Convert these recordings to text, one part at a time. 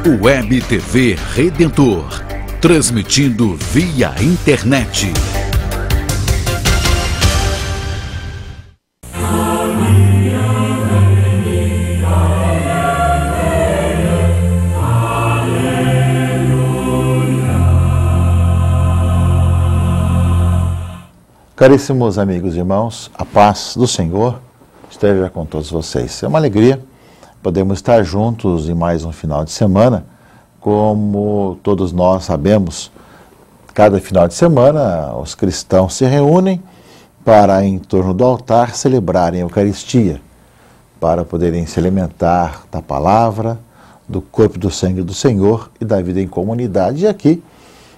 Web TV Redentor, transmitindo via internet. Caríssimos amigos e irmãos, a paz do Senhor esteja com todos vocês. É uma alegria podemos estar juntos em mais um final de semana. Como todos nós sabemos, cada final de semana os cristãos se reúnem para, em torno do altar, celebrarem a Eucaristia, para poderem se alimentar da palavra, do corpo e do sangue do Senhor e da vida em comunidade. E aqui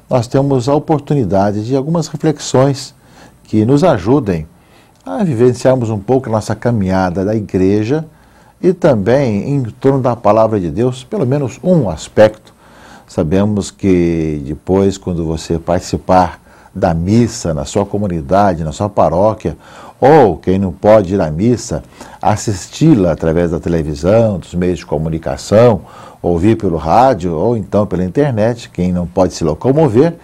nós temos a oportunidade de algumas reflexões que nos ajudem a vivenciarmos um pouco a nossa caminhada da igreja e também em torno da palavra de Deus, pelo menos um aspecto. Sabemos que depois, quando você participar da missa na sua comunidade, na sua paróquia, ou quem não pode ir à missa, assisti-la através da televisão, dos meios de comunicação, ouvir pelo rádio ou então pela internet, quem não pode se locomover,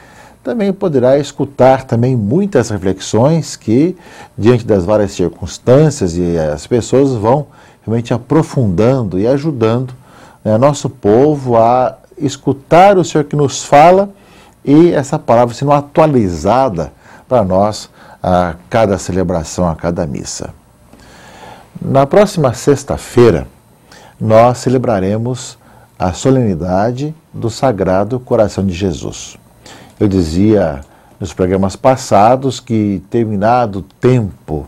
também poderá escutar também muitas reflexões que, diante das várias circunstâncias, e as pessoas vão realmente aprofundando e ajudando nosso povo a escutar o Senhor que nos fala e essa palavra sendo atualizada para nós a cada celebração, a cada missa. Na próxima sexta-feira, nós celebraremos a solenidade do Sagrado Coração de Jesus. Eu dizia nos programas passados que, terminado o tempo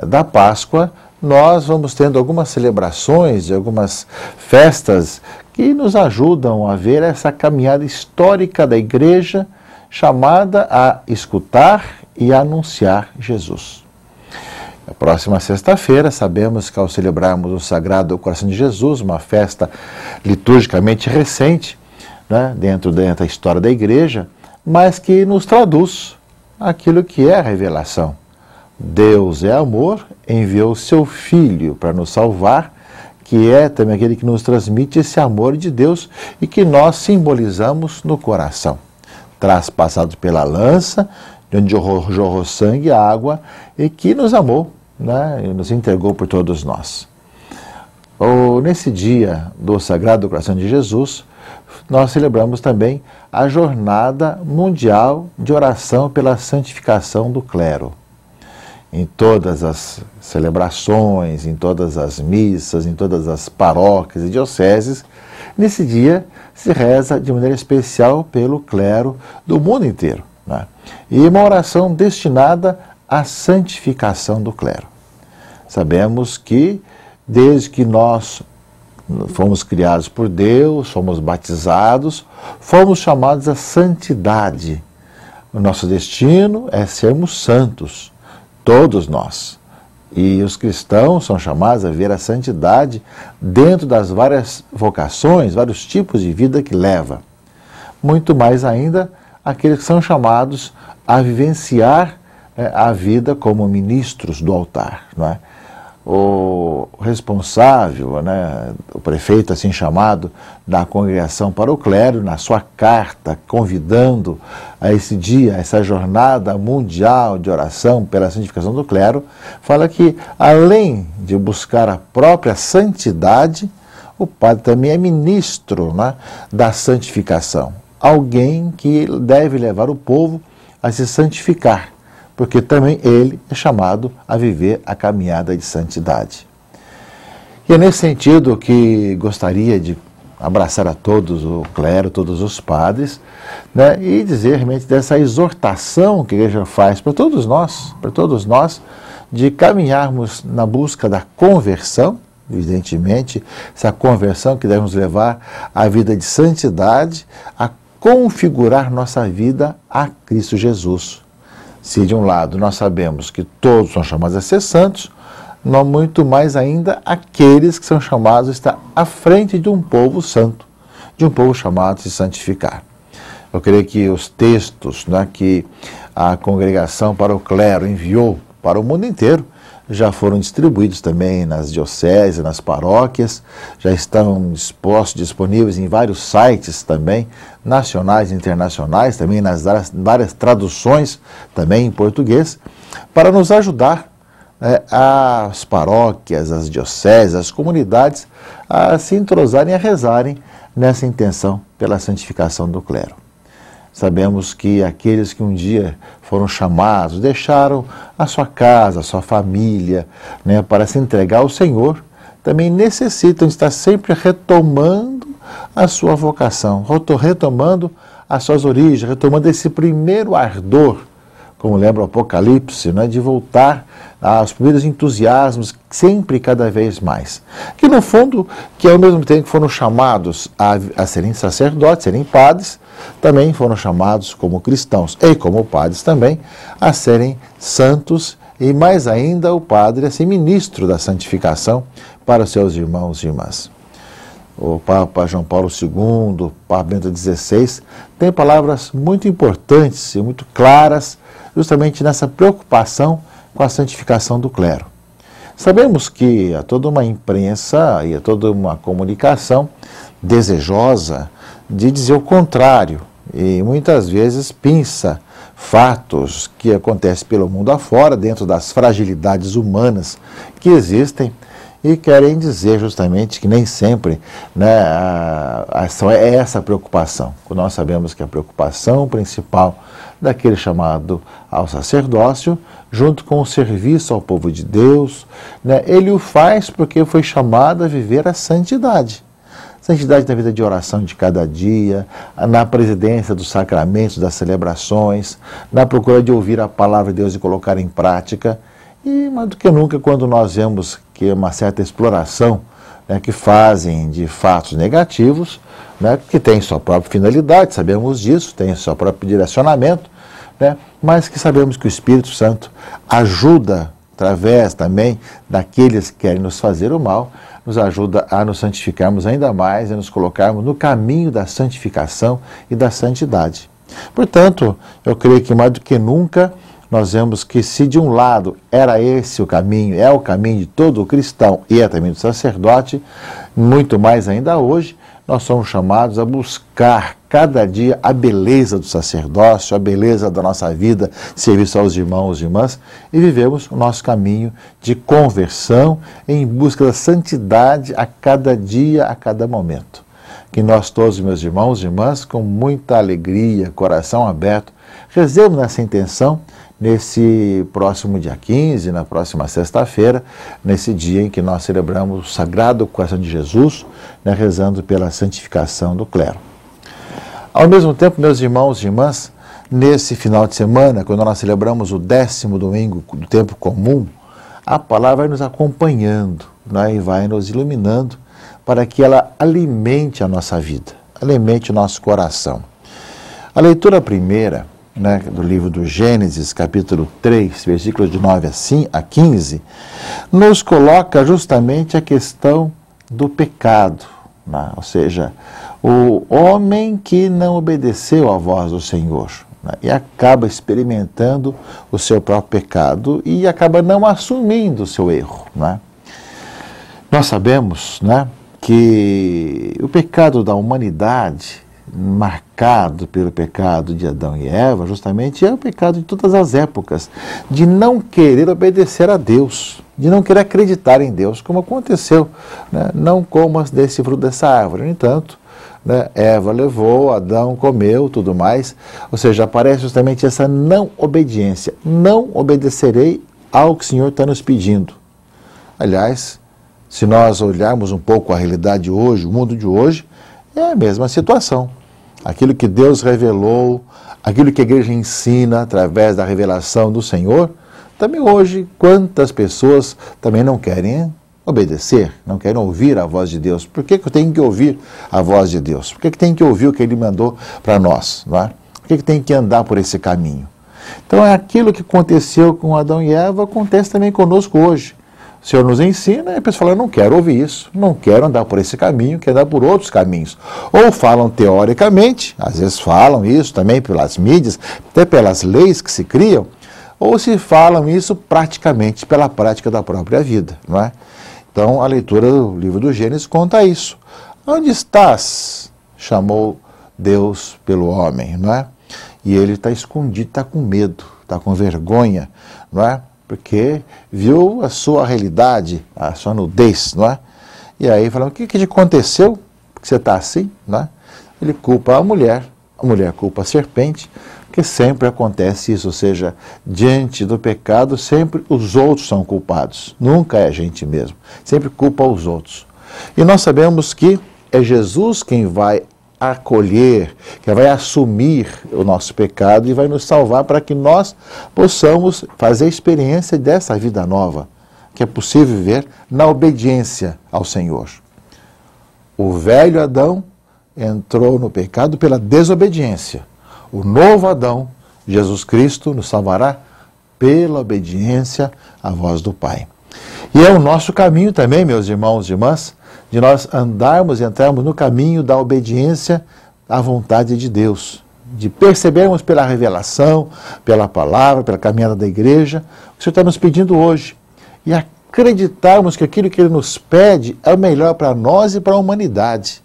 da Páscoa, nós vamos tendo algumas celebrações, algumas festas que nos ajudam a ver essa caminhada histórica da igreja chamada a escutar e a anunciar Jesus. Na próxima sexta-feira, sabemos que ao celebrarmos o Sagrado Coração de Jesus, uma festa liturgicamente recente, dentro da história da igreja, mas que nos traduz aquilo que é a revelação. Deus é amor, enviou seu Filho para nos salvar, que é também aquele que nos transmite esse amor de Deus e que nós simbolizamos no coração. Traspassado pela lança, de onde jorrou sangue e água, e que nos amou, e nos entregou por todos nós. Nesse dia do Sagrado Coração de Jesus, nós celebramos também a Jornada Mundial de Oração pela Santificação do Clero. Em todas as celebrações, em todas as missas, em todas as paróquias e dioceses, nesse dia se reza de maneira especial pelo clero do mundo inteiro. E uma oração destinada à santificação do clero. Sabemos que, desde que nós fomos criados por Deus, fomos batizados, fomos chamados à santidade. O nosso destino é sermos santos, todos nós. E os cristãos são chamados a ver a santidade dentro das várias vocações, vários tipos de vida que leva. Muito mais ainda, aqueles que são chamados a vivenciar a vida como ministros do altar, O responsável, o prefeito assim chamado da congregação para o clero, na sua carta convidando a esse dia, essa jornada mundial de oração pela santificação do clero, fala que além de buscar a própria santidade, o padre também é ministro da santificação, alguém que deve levar o povo a se santificar, porque também ele é chamado a viver a caminhada de santidade. E é nesse sentido que gostaria de abraçar a todos o clero, todos os padres, e dizer realmente dessa exortação que a igreja faz para todos nós, de caminharmos na busca da conversão, evidentemente, essa conversão que deve nos levar à vida de santidade, a configurar nossa vida a Cristo Jesus. Se de um lado nós sabemos que todos são chamados a ser santos, não muito mais ainda aqueles que são chamados a estar à frente de um povo santo, de um povo chamado a se santificar. Eu creio que os textos que a congregação para o clero enviou para o mundo inteiro já foram distribuídos também nas dioceses, nas paróquias, já estão disponíveis em vários sites também, nacionais e internacionais, também nas várias traduções também em português, para nos ajudar as paróquias, as dioceses, as comunidades a se entrosarem, a rezarem nessa intenção pela santificação do clero. Sabemos que aqueles que um dia foram chamados, deixaram a sua casa, a sua família, para se entregar ao Senhor, também necessitam estar sempre retomando a sua vocação, retomando as suas origens, retomando esse primeiro ardor, como lembra o Apocalipse, de voltar aos primeiros entusiasmos, sempre e cada vez mais. Que no fundo, que ao mesmo tempo que foram chamados a serem sacerdotes, serem padres, também foram chamados como cristãos e como padres também a serem santos e mais ainda o padre a ser ministro da santificação para os seus irmãos e irmãs. O Papa João Paulo II, o Papa Bento XVI, tem palavras muito importantes e muito claras justamente nessa preocupação com a santificação do clero. Sabemos que há toda uma imprensa e há toda uma comunicação desejosa de dizer o contrário e muitas vezes pinça fatos que acontecem pelo mundo afora, dentro das fragilidades humanas que existem, e querem dizer justamente que nem sempre é essa a preocupação. Nós sabemos que a preocupação principal daquele chamado ao sacerdócio, junto com o serviço ao povo de Deus, ele o faz porque foi chamado a viver a santidade. Santidade na vida de oração de cada dia, na presidência dos sacramentos, das celebrações, na procura de ouvir a palavra de Deus e colocar em prática. E mais do que nunca, quando nós vemos que uma certa exploração que fazem de fatos negativos, que tem sua própria finalidade, sabemos disso, tem seu próprio direcionamento, mas que sabemos que o Espírito Santo ajuda, através também daqueles que querem nos fazer o mal, nos ajuda a nos santificarmos ainda mais e nos colocarmos no caminho da santificação e da santidade. Portanto, eu creio que mais do que nunca, nós vemos que se de um lado era esse o caminho, é o caminho de todo cristão e é também do sacerdote, muito mais ainda hoje, nós somos chamados a buscar cada dia a beleza do sacerdócio, a beleza da nossa vida, serviço aos irmãos e irmãs, e vivemos o nosso caminho de conversão em busca da santidade a cada dia, a cada momento. Que nós todos, meus irmãos e irmãs, com muita alegria, coração aberto, rezemos nessa intenção, nesse próximo dia 15, na próxima sexta-feira, nesse dia em que nós celebramos o Sagrado Coração de Jesus, rezando pela santificação do clero. Ao mesmo tempo, meus irmãos e irmãs, nesse final de semana, quando nós celebramos o 10º domingo do tempo comum, a palavra vai nos acompanhando, e vai nos iluminando para que ela alimente a nossa vida, alimente o nosso coração. A leitura primeira, do livro do Gênesis, capítulo 3, versículos de 9 a 15, nos coloca justamente a questão do pecado, ou seja, o homem que não obedeceu à voz do Senhor, e acaba experimentando o seu próprio pecado e acaba não assumindo o seu erro. Nós sabemos que o pecado da humanidade, marcado pelo pecado de Adão e Eva, justamente é o pecado de todas as épocas, de não querer obedecer a Deus, de não querer acreditar em Deus, como aconteceu, não comas desse fruto dessa árvore. No entanto, Eva levou, Adão comeu, tudo mais, ou seja, aparece justamente essa não obediência, não obedecerei ao que o Senhor está nos pedindo. Aliás, se nós olharmos um pouco a realidade de hoje, o mundo de hoje, é a mesma situação. Aquilo que Deus revelou, aquilo que a igreja ensina através da revelação do Senhor, também hoje, quantas pessoas também não querem obedecer, não querem ouvir a voz de Deus. Por que eu tenho que ouvir a voz de Deus? Por que tem que ouvir o que Ele mandou para nós? Por que tem que andar por esse caminho? Então é aquilo que aconteceu com Adão e Eva, acontece também conosco hoje. O Senhor nos ensina e a pessoa fala, eu não quero ouvir isso, não quero andar por esse caminho, quero andar por outros caminhos. Ou falam teoricamente, às vezes falam isso também pelas mídias, até pelas leis que se criam, ou se falam isso praticamente pela prática da própria vida, não é? Então, a leitura do livro do Gênesis conta isso. Onde estás? Chamou Deus pelo homem, não é? E ele está escondido, está com medo, está com vergonha, não é? Porque viu a sua realidade, a sua nudez, não é? E aí falou, o que te aconteceu? Porque você está assim, não é? Ele culpa a mulher culpa a serpente, porque sempre acontece isso, ou seja, diante do pecado, sempre os outros são culpados, nunca é a gente mesmo, sempre culpa os outros. E nós sabemos que é Jesus quem vai acolher, que vai assumir o nosso pecado e vai nos salvar para que nós possamos fazer a experiência dessa vida nova, que é possível viver na obediência ao Senhor. O velho Adão entrou no pecado pela desobediência. O novo Adão, Jesus Cristo, nos salvará pela obediência à voz do Pai. E é o nosso caminho também, meus irmãos e irmãs, de nós andarmos e entrarmos no caminho da obediência à vontade de Deus, de percebermos pela revelação, pela palavra, pela caminhada da igreja, o que o Senhor está nos pedindo hoje, e acreditarmos que aquilo que Ele nos pede é o melhor para nós e para a humanidade,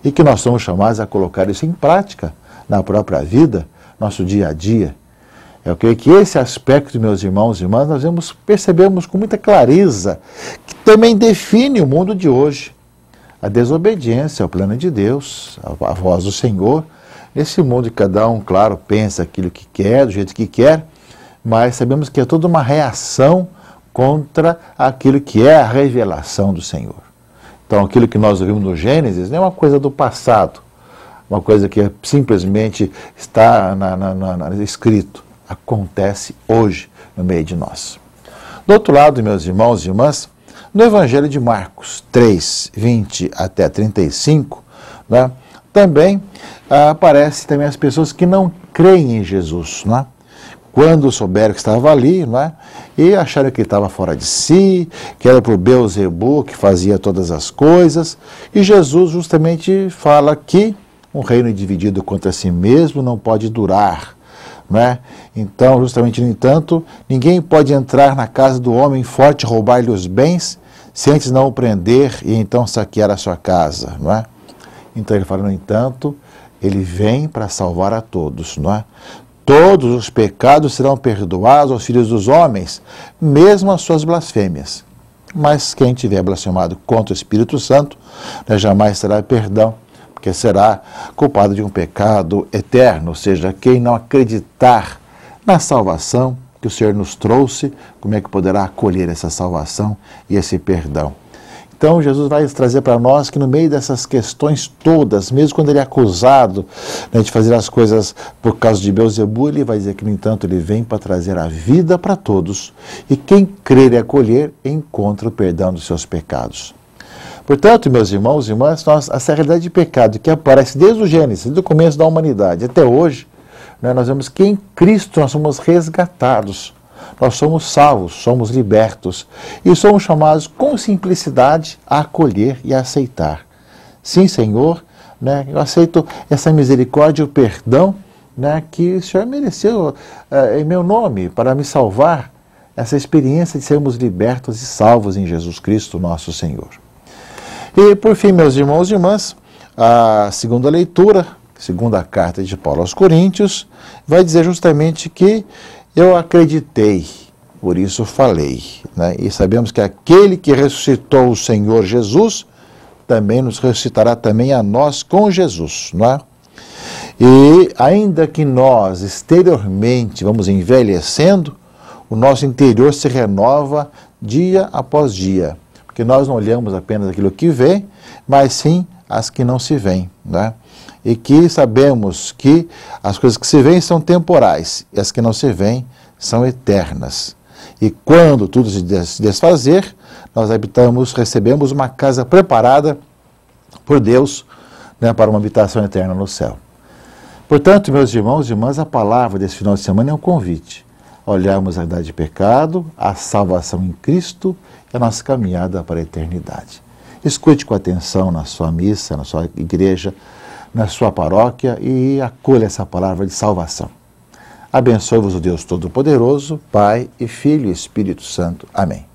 e que nós somos chamados a colocar isso em prática na própria vida, nosso dia a dia. Eu creio que esse aspecto, meus irmãos e irmãs, nós percebemos com muita clareza, que também define o mundo de hoje. A desobediência ao plano de Deus, à voz do Senhor, nesse mundo que cada um, claro, pensa aquilo que quer, do jeito que quer, mas sabemos que é toda uma reação contra aquilo que é a revelação do Senhor. Então, aquilo que nós ouvimos no Gênesis não é uma coisa do passado, uma coisa que simplesmente está escrito. Acontece hoje no meio de nós. Do outro lado, meus irmãos e irmãs, no Evangelho de Marcos 3, 20 até 35, né, também aparece também as pessoas que não creem em Jesus, né? Quando souberam que estava ali, não é? E acharam que ele estava fora de si, que era por Beelzebu que fazia todas as coisas, e Jesus justamente fala que um reino dividido contra si mesmo não pode durar, não é? Então, justamente, no entanto, ninguém pode entrar na casa do homem forte e roubar-lhe os bens, se antes não o prender e então saquear a sua casa, não é? Então ele fala, no entanto, ele vem para salvar a todos, não é? Todos os pecados serão perdoados aos filhos dos homens, mesmo as suas blasfêmias. Mas quem tiver blasfemado contra o Espírito Santo, jamais terá perdão, porque será culpado de um pecado eterno, ou seja, quem não acreditar na salvação que o Senhor nos trouxe, como é que poderá acolher essa salvação e esse perdão? Então, Jesus vai trazer para nós que no meio dessas questões todas, mesmo quando ele é acusado, né, de fazer as coisas por causa de Beelzebu, ele vai dizer que, no entanto, ele vem para trazer a vida para todos. E quem crer e acolher, encontra o perdão dos seus pecados. Portanto, meus irmãos e irmãs, essa realidade de pecado que aparece desde o Gênesis, desde o começo da humanidade até hoje, né, nós vemos que em Cristo nós somos resgatados. Nós somos salvos, somos libertos e somos chamados com simplicidade a acolher e a aceitar. Sim, Senhor, né, eu aceito essa misericórdia e o perdão, né, que o Senhor mereceu em meu nome para me salvar, essa experiência de sermos libertos e salvos em Jesus Cristo, nosso Senhor. E por fim, meus irmãos e irmãs, a segunda leitura, segunda carta de Paulo aos Coríntios, vai dizer justamente que eu acreditei, por isso falei, né? E sabemos que aquele que ressuscitou o Senhor Jesus, também nos ressuscitará também a nós com Jesus, não é? E ainda que nós exteriormente vamos envelhecendo, o nosso interior se renova dia após dia, porque nós não olhamos apenas aquilo que vê, mas sim as que não se veem, né? E que sabemos que as coisas que se veem são temporais e as que não se veem são eternas. E quando tudo se desfazer, nós recebemos uma casa preparada por Deus, né, para uma habitação eterna no céu. Portanto, meus irmãos e irmãs, a palavra desse final de semana é um convite. Olharmos a idade de pecado, a salvação em Cristo e a nossa caminhada para a eternidade. Escute com atenção na sua missa, na sua igreja, na sua paróquia e acolha essa palavra de salvação. Abençoe-vos o Deus Todo-Poderoso, Pai e Filho e Espírito Santo. Amém.